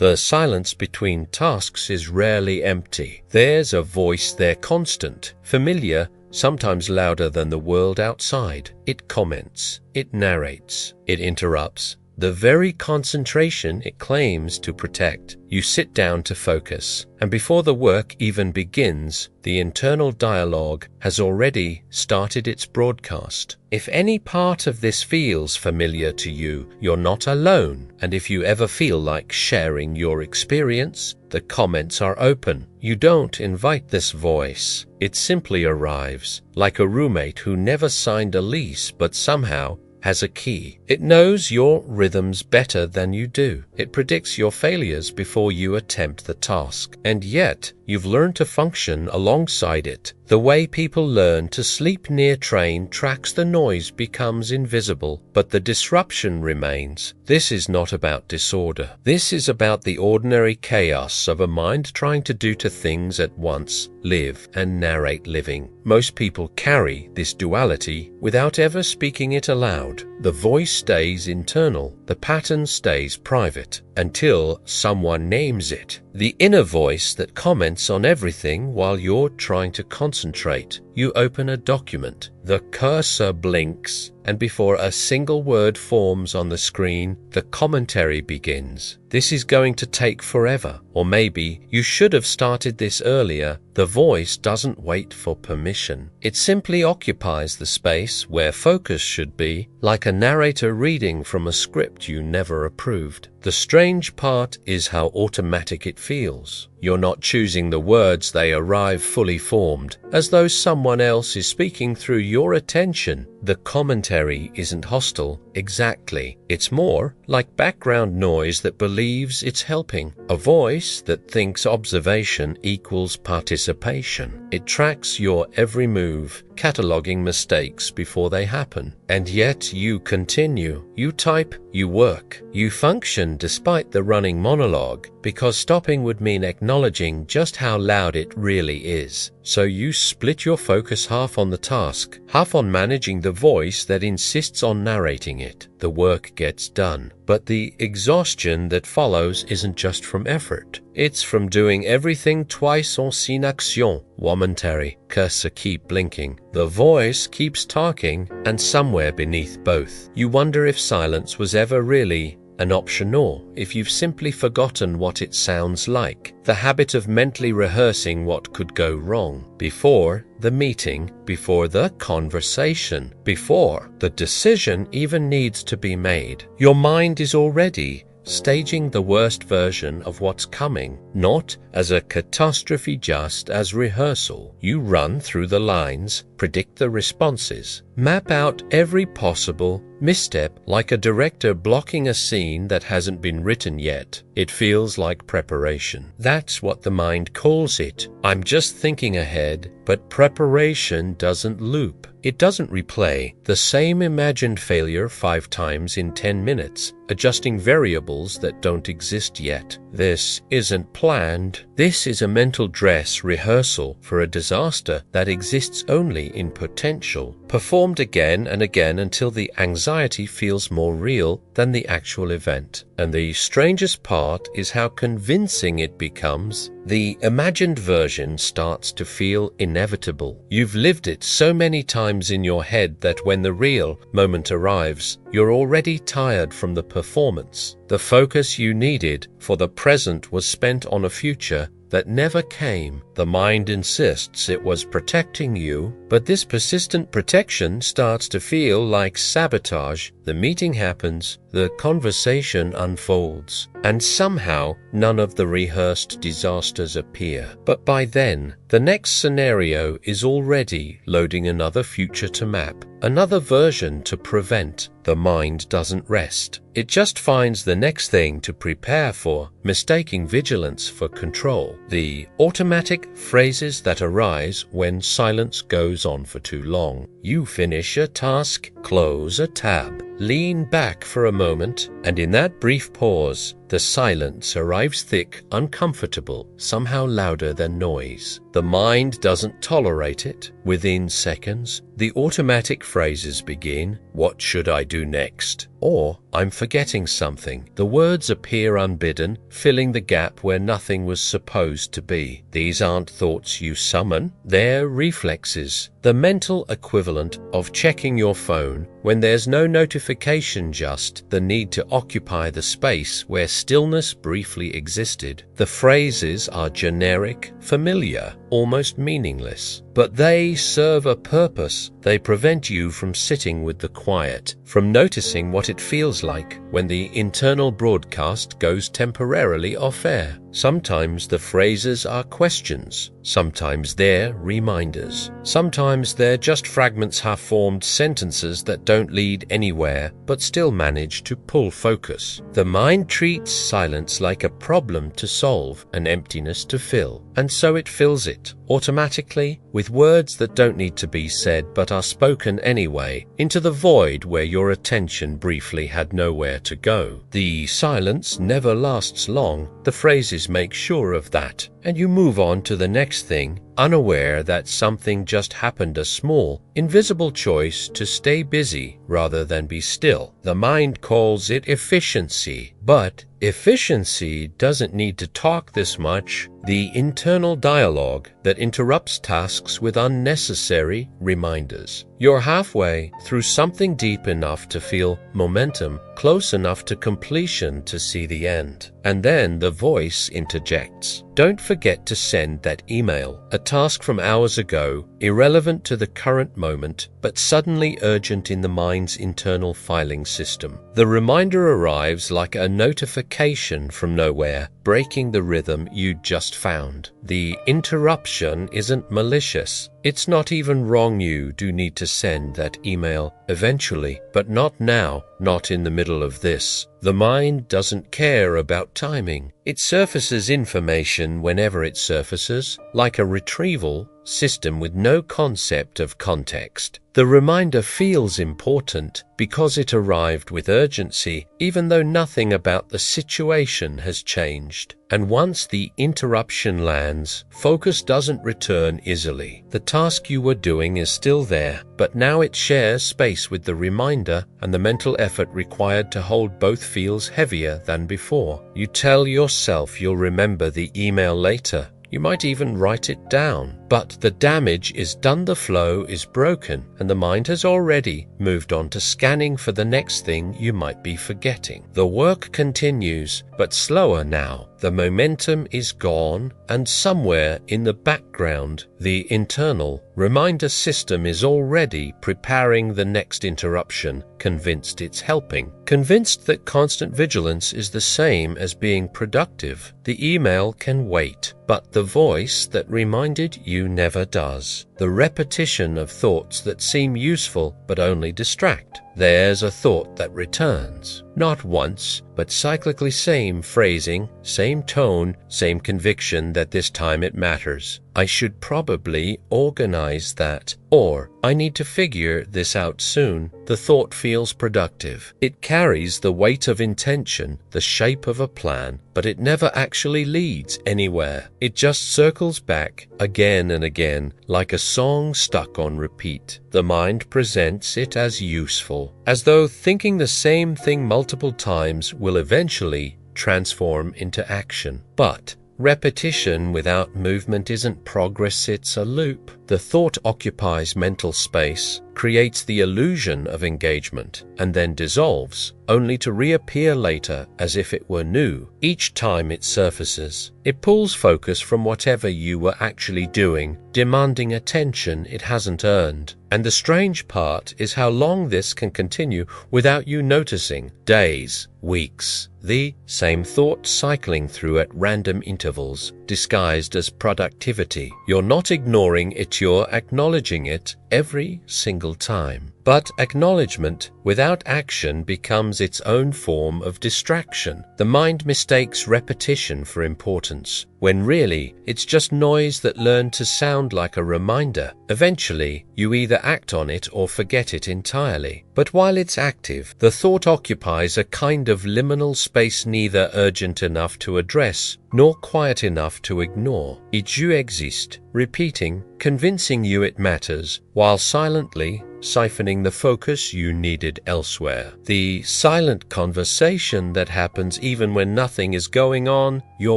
The silence between tasks is rarely empty. There's a voice there, constant, familiar, sometimes louder than the world outside. It comments, it narrates, it interrupts. The very concentration it claims to protect. You sit down to focus, and before the work even begins, the internal dialogue has already started its broadcast. If any part of this feels familiar to you, you're not alone, and if you ever feel like sharing your experience, the comments are open. You don't invite this voice. It simply arrives, like a roommate who never signed a lease but somehow has a key. It knows your rhythms better than you do. It predicts your failures before you attempt the task. And yet, you've learned to function alongside it. The way people learn to sleep near train tracks, the noise becomes invisible, but the disruption remains. This is not about disorder. This is about the ordinary chaos of a mind trying to do two things at once, live and narrate living. Most people carry this duality without ever speaking it aloud. The voice stays internal, the pattern stays private, until someone names it. The inner voice that comments on everything while you're trying to concentrate. You open a document, the cursor blinks, and before a single word forms on the screen, the commentary begins. This is going to take forever, or maybe you should have started this earlier. The voice doesn't wait for permission. It simply occupies the space where focus should be, like a narrator reading from a script you never approved. The strange part is how automatic it feels. You're not choosing the words, they arrive fully formed, as though someone else is speaking through your attention. The commentary isn't hostile, exactly. It's more like background noise that believes it's helping. A voice that thinks observation equals participation. It tracks your every move, cataloging mistakes before they happen. And yet you continue. You type, you work, you function despite the running monologue, because stopping would mean acknowledging just how loud it really is. So you split your focus, half on the task, half on managing the voice that insists on narrating it. The work gets done, but the exhaustion that follows isn't just from effort. It's from doing everything twice en sin-action. Momentary, cursor keep blinking. The voice keeps talking, and somewhere beneath both, you wonder if silence was ever really an option, or if you've simply forgotten what it sounds like. The habit of mentally rehearsing what could go wrong before the meeting, before the conversation, before the decision even needs to be made. Your mind is already staging the worst version of what's coming, not as a catastrophe, just as rehearsal. You run through the lines, predict the responses, map out every possible misstep, like a director blocking a scene that hasn't been written yet. It feels like preparation. That's what the mind calls it. I'm just thinking ahead, but preparation doesn't loop. It doesn't replay the same imagined failure 5 times in 10 minutes, adjusting variables that don't exist yet. This isn't planned. This is a mental dress rehearsal for a disaster that exists only in potential, performed again and again until the anxiety feels more real than the actual event. And the strangest part is how convincing it becomes. The imagined version starts to feel inevitable. You've lived it so many times in your head that when the real moment arrives, you're already tired from the performance. The focus you needed for the present was spent on a future that never came. The mind insists it was protecting you, but this persistent protection starts to feel like sabotage. The meeting happens, the conversation unfolds, and somehow none of the rehearsed disasters appear. But by then, the next scenario is already loading another future to map, another version to prevent. The mind doesn't rest. It just finds the next thing to prepare for, mistaking vigilance for control. The automatic phrases that arise when silence goes on for too long. You finish a task, close a tab, lean back for a moment, and in that brief pause, the silence arrives thick, uncomfortable, somehow louder than noise. The mind doesn't tolerate it. Within seconds, the automatic phrases begin. What should I do next? or I'm forgetting something. The words appear unbidden, filling the gap where nothing was supposed to be. These aren't thoughts you summon, they're reflexes. The mental equivalent of checking your phone when there's no notification, just the need to occupy the space where stillness briefly existed. The phrases are generic, familiar, almost meaningless, but they serve a purpose. They prevent you from sitting with the quiet, from noticing what it feels like when the internal broadcast goes temporarily off air. Sometimes the phrases are questions, sometimes they're reminders, sometimes they're just fragments, half-formed sentences that don't lead anywhere but still manage to pull focus. The mind treats silence like a problem to solve, an emptiness to fill, and so it fills it automatically with words that don't need to be said but are spoken anyway, into the void where your attention briefly had nowhere to go. The silence never lasts long. The phrases make sure of that, and you move on to the next thing, unaware that something just happened, a small, invisible choice to stay busy rather than be still. The mind calls it efficiency, but efficiency doesn't need to talk this much. The internal dialogue that interrupts tasks with unnecessary reminders. You're halfway through something deep enough to feel momentum, close enough to completion to see the end. And then the voice interjects. Don't forget to send that email. A task from hours ago, irrelevant to the current moment, but suddenly urgent in the mind's internal filing system. The reminder arrives like a notification from nowhere, breaking the rhythm you'd just found. The interruption isn't malicious. It's not even wrong. You do need to send that email eventually, but not now, not in the middle of this. The mind doesn't care about timing. It surfaces information whenever it surfaces, like a retrieval system with no concept of context. The reminder feels important because it arrived with urgency, even though nothing about the situation has changed. And once the interruption lands, focus doesn't return easily. The task you were doing is still there, but now it shares space with the reminder, and the mental effort required to hold both feels heavier than before. You tell yourself you'll remember the email later. You might even write it down, but the damage is done. The flow is broken, and the mind has already moved on to scanning for the next thing you might be forgetting. The work continues, but slower now. The momentum is gone, and somewhere in the background, the internal reminder system is already preparing the next interruption, convinced it's helping, convinced that constant vigilance is the same as being productive. The email can wait, but the voice that reminded you never does. The repetition of thoughts that seem useful but only distract. There's a thought that returns, not once, but cyclically, same phrasing, same tone, same conviction that this time it matters. I should probably organize that, or I need to figure this out soon. The thought feels productive. It carries the weight of intention, the shape of a plan, but it never actually leads anywhere. It just circles back again and again, like a song stuck on repeat. The mind presents it as useful, as though thinking the same thing multiple times will eventually transform into action. But repetition without movement isn't progress, it's a loop. The thought occupies mental space, creates the illusion of engagement, and then dissolves, only to reappear later as if it were new. Each time it surfaces, it pulls focus from whatever you were actually doing, demanding attention it hasn't earned. And the strange part is how long this can continue without you noticing. Days, weeks, the same thought cycling through at random intervals, disguised as productivity. You're not ignoring it, you're acknowledging it every single time. But acknowledgement without action becomes its own form of distraction. The mind mistakes repetition for importance, when really it's just noise that learned to sound like a reminder. Eventually, you either act on it or forget it entirely. But while it's active, the thought occupies a kind of liminal space, neither urgent enough to address nor quiet enough to ignore. It you exist, repeating, convincing you it matters, while silently siphoning the focus you needed elsewhere. The silent conversation that happens even when nothing is going on. You're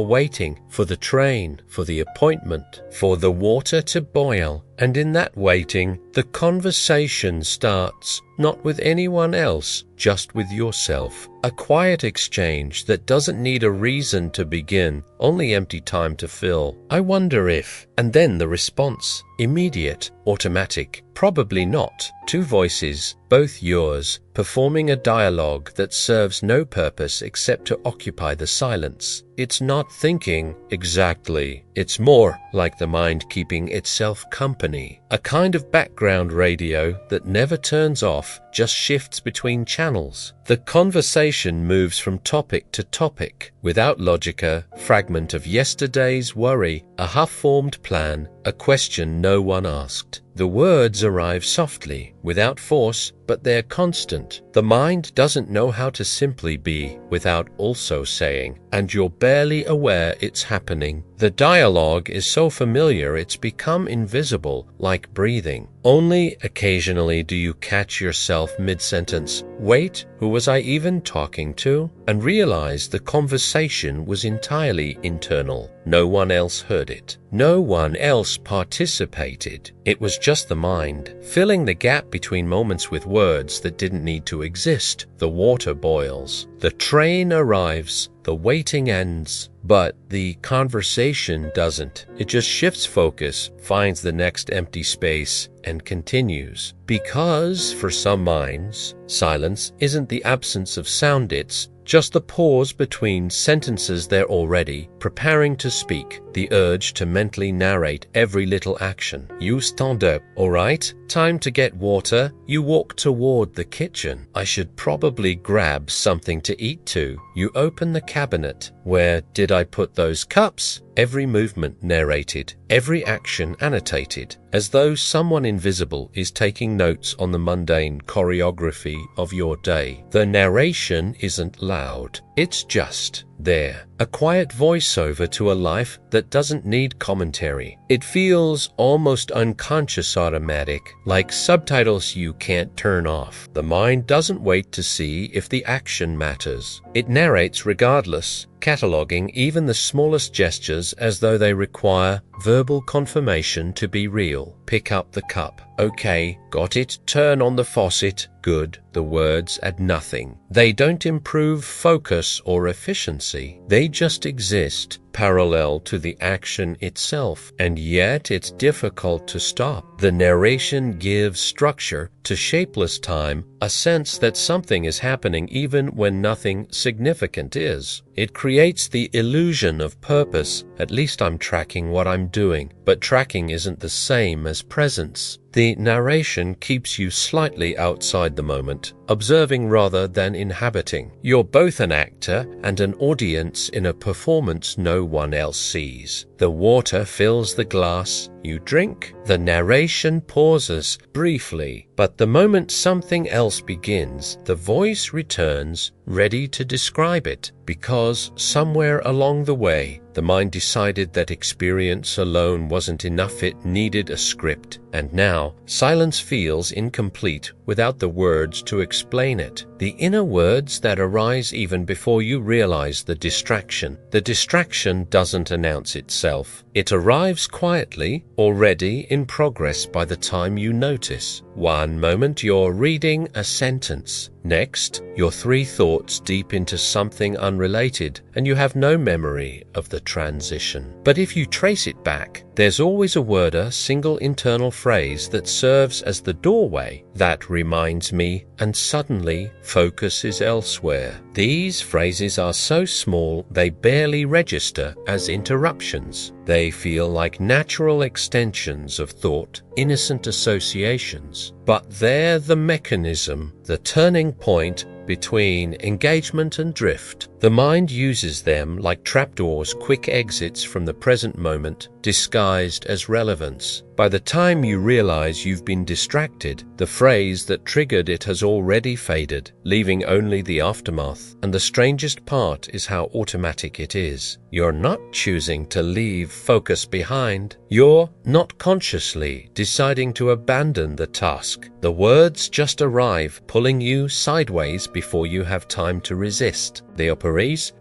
waiting for the train, for the appointment, for the water to boil. And in that waiting, the conversation starts, not with anyone else, just with yourself. A quiet exchange that doesn't need a reason to begin, only empty time to fill. I wonder if, and then the response, immediate, automatic, probably not. Two voices, both yours, performing a dialogue that serves no purpose except to occupy the silence. It's not thinking exactly. It's more like the mind keeping itself company. A kind of background radio that never turns off, just shifts between channels. The conversation moves from topic to topic, without logic, a fragment of yesterday's worry, a half-formed plan, a question no one asked. The words arrive softly, without force, but they're constant. The mind doesn't know how to simply be without also saying, and you're barely aware it's happening. The dialogue is so familiar it's become invisible, like breathing. Only occasionally do you catch yourself mid-sentence, wait, who was I even talking to? And realize the conversation was entirely internal. No one else heard it. No one else participated. It was just the mind, filling the gap between moments with words that didn't need to exist. The water boils. The train arrives. The waiting ends. But the conversation doesn't. It just shifts focus, finds the next empty space, and continues. Because, for some minds, silence isn't the absence of sound, it's just the pause between sentences they're already preparing to speak, the urge to mentally narrate every little action. You stand up. All right, time to get water. You walk toward the kitchen. I should probably grab something to eat too. You open the cabinet. Where did I put those cups? Every movement narrated, every action annotated, as though someone invisible is taking notes on the mundane choreography of your day. The narration isn't loud. It's just there. A quiet voiceover to a life that doesn't need commentary. It feels almost unconscious, automatic, like subtitles you can't turn off. The mind doesn't wait to see if the action matters. It narrates regardless, cataloging even the smallest gestures as though they require verbal confirmation to be real. Pick up the cup. Okay, got it. Turn on the faucet. Good. The words add nothing. They don't improve focus or efficiency. They just exist, parallel to the action itself, and yet it's difficult to stop. The narration gives structure to shapeless time, a sense that something is happening even when nothing significant is. It creates the illusion of purpose. At least I'm tracking what I'm doing, but tracking isn't the same as presence. The narration keeps you slightly outside the moment, observing rather than inhabiting. You're both an actor and an audience in a performance no one else sees. The water fills the glass. You drink. The narration pauses briefly, but the moment something else begins, the voice returns, ready to describe it, because somewhere along the way, the mind decided that experience alone wasn't enough. It needed a script, and now silence feels incomplete without the words to explain it. The inner words that arise even before you realize the distraction. The distraction doesn't announce itself. It arrives quietly, already in progress by the time you notice. One moment you're reading a sentence. Next, you're 3 thoughts deep into something unrelated, and you have no memory of the transition. But if you trace it back, there's always a word, a single internal phrase that serves as the doorway. That reminds me, and suddenly focus is elsewhere. These phrases are so small they barely register as interruptions. They feel like natural extensions of thought, innocent associations. But they're the mechanism, the turning point between engagement and drift. The mind uses them like trapdoors, quick exits from the present moment, disguised as relevance. By the time you realize you've been distracted, the phrase that triggered it has already faded, leaving only the aftermath. And the strangest part is how automatic it is. You're not choosing to leave focus behind. You're not consciously deciding to abandon the task. The words just arrive, pulling you sideways before you have time to resist. They operate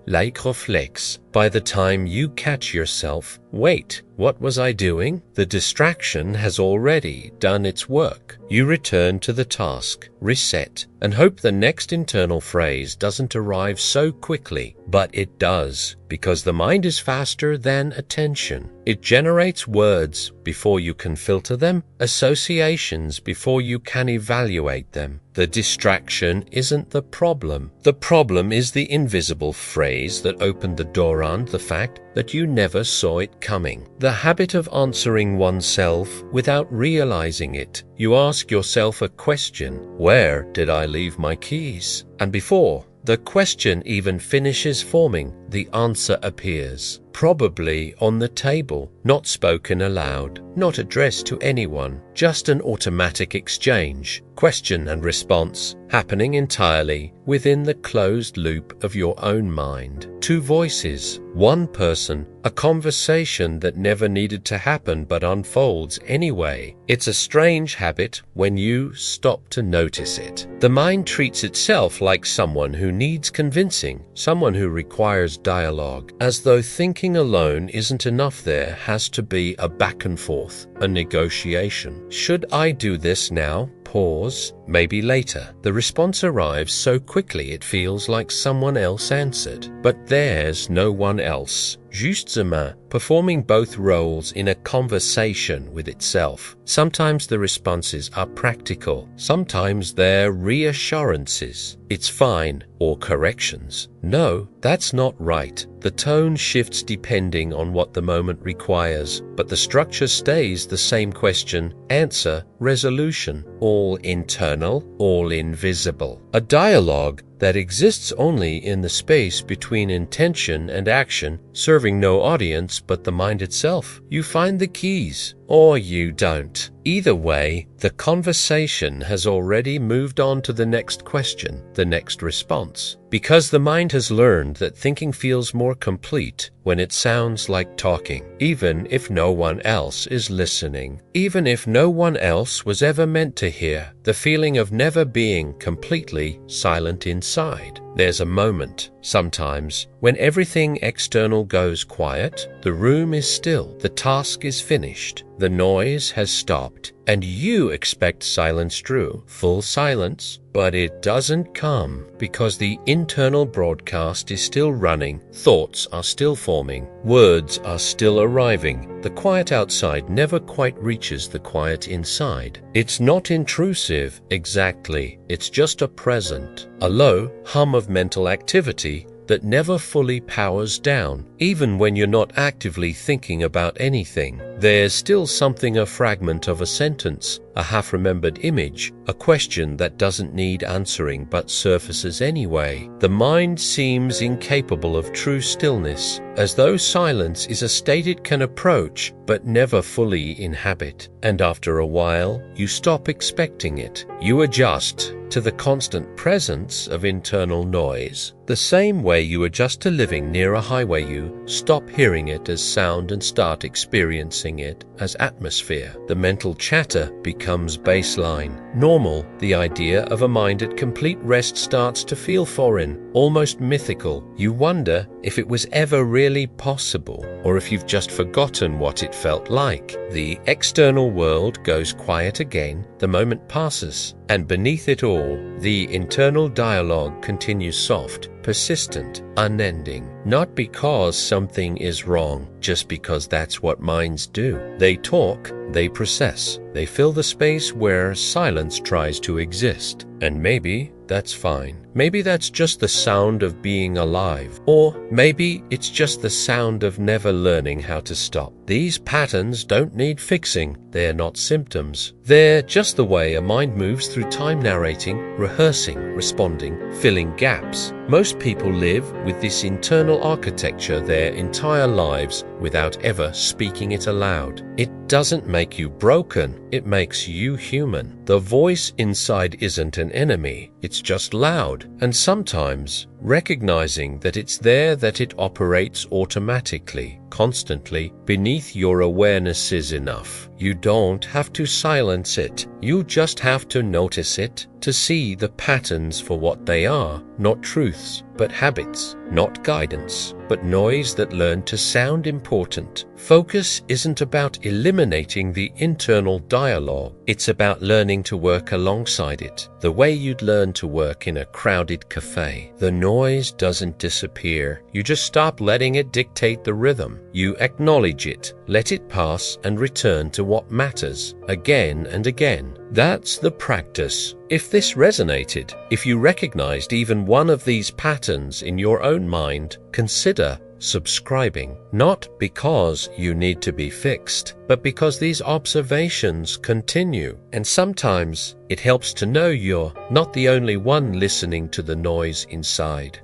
like reflex. By the time you catch yourself, wait, what was I doing? The distraction has already done its work. You return to the task, reset, and hope the next internal phrase doesn't arrive so quickly. But it does, because the mind is faster than attention. It generates words before you can filter them, associations before you can evaluate them. The distraction isn't the problem. The problem is the invisible phrase that opened the door on the fact that you never saw it coming. The habit of answering oneself without realizing it. You ask yourself a question: where did I leave my keys? And before the question even finishes forming, the answer appears. Probably on the table, not spoken aloud, not addressed to anyone, just an automatic exchange, question and response, happening entirely within the closed loop of your own mind. Two voices, one person, a conversation that never needed to happen but unfolds anyway. It's a strange habit when you stop to notice it. The mind treats itself like someone who needs convincing, someone who requires dialogue, as though thinking alone isn't enough. There has to be a back and forth, a negotiation. Should I do this now? Pause, maybe later. The response arrives so quickly it feels like someone else answered. But there's no one else. Justement, performing both roles in a conversation with itself. Sometimes the responses are practical, sometimes they're reassurances. It's fine, or corrections. No, that's not right. The tone shifts depending on what the moment requires, but the structure stays the same: question, answer, resolution, all internal, all invisible. A dialogue that exists only in the space between intention and action, serving no audience but the mind itself. You find the keys, or you don't. Either way, the conversation has already moved on to the next question, the next response. Because the mind has learned that thinking feels more complete when it sounds like talking, even if no one else is listening, even if no one else was ever meant to hear. The feeling of never being completely silent inside. There's a moment, sometimes, when everything external goes quiet, the room is still, the task is finished, the noise has stopped, and you expect silence true, full silence, but it doesn't come because the internal broadcast is still running, thoughts are still forming, words are still arriving. The quiet outside never quite reaches the quiet inside. It's not intrusive, exactly, it's just a present, a low hum of mental activity that never fully powers down. Even when you're not actively thinking about anything, there's still something, a fragment of a sentence, a half-remembered image, a question that doesn't need answering but surfaces anyway. The mind seems incapable of true stillness, as though silence is a state it can approach but never fully inhabit. And after a while, you stop expecting it. You adjust to the constant presence of internal noise. The same way you adjust to living near a highway, you stop hearing it as sound and start experiencing it as atmosphere. The mental chatter becomes baseline. Normal, the idea of a mind at complete rest starts to feel foreign, almost mythical. You wonder if it was ever really possible, or if you've just forgotten what it felt like. The external world goes quiet again, the moment passes, and beneath it all, the internal dialogue continues soft, persistent, unending. Not because something is wrong, just because that's what minds do. They talk, they process, they fill the space where silence tries to exist. And maybe that's fine. Maybe that's just the sound of being alive. Or maybe it's just the sound of never learning how to stop. These patterns don't need fixing. They're not symptoms. They're just the way a mind moves through time, narrating, rehearsing, responding, filling gaps. Most people live with this internal architecture their entire lives without ever speaking it aloud. It doesn't make you broken, it makes you human. The voice inside isn't an enemy, it's just loud. And sometimes, recognizing that it's there, that it operates automatically, constantly, beneath your awareness is enough. You don't have to silence it, you just have to notice it, to see the patterns for what they are, not truths, but habits, not guidance, but noise that learn to sound important. Focus isn't about eliminating the internal dialogue, it's about learning to work alongside it, the way you'd learn to work in a crowded cafe. The noise doesn't disappear, you just stop letting it dictate the rhythm. You acknowledge it, let it pass, and return to what matters, again and again. That's the practice. If this resonated, if you recognized even one of these patterns in your own mind, consider subscribing, not because you need to be fixed, but because these observations continue. And sometimes it helps to know you're not the only one listening to the noise inside.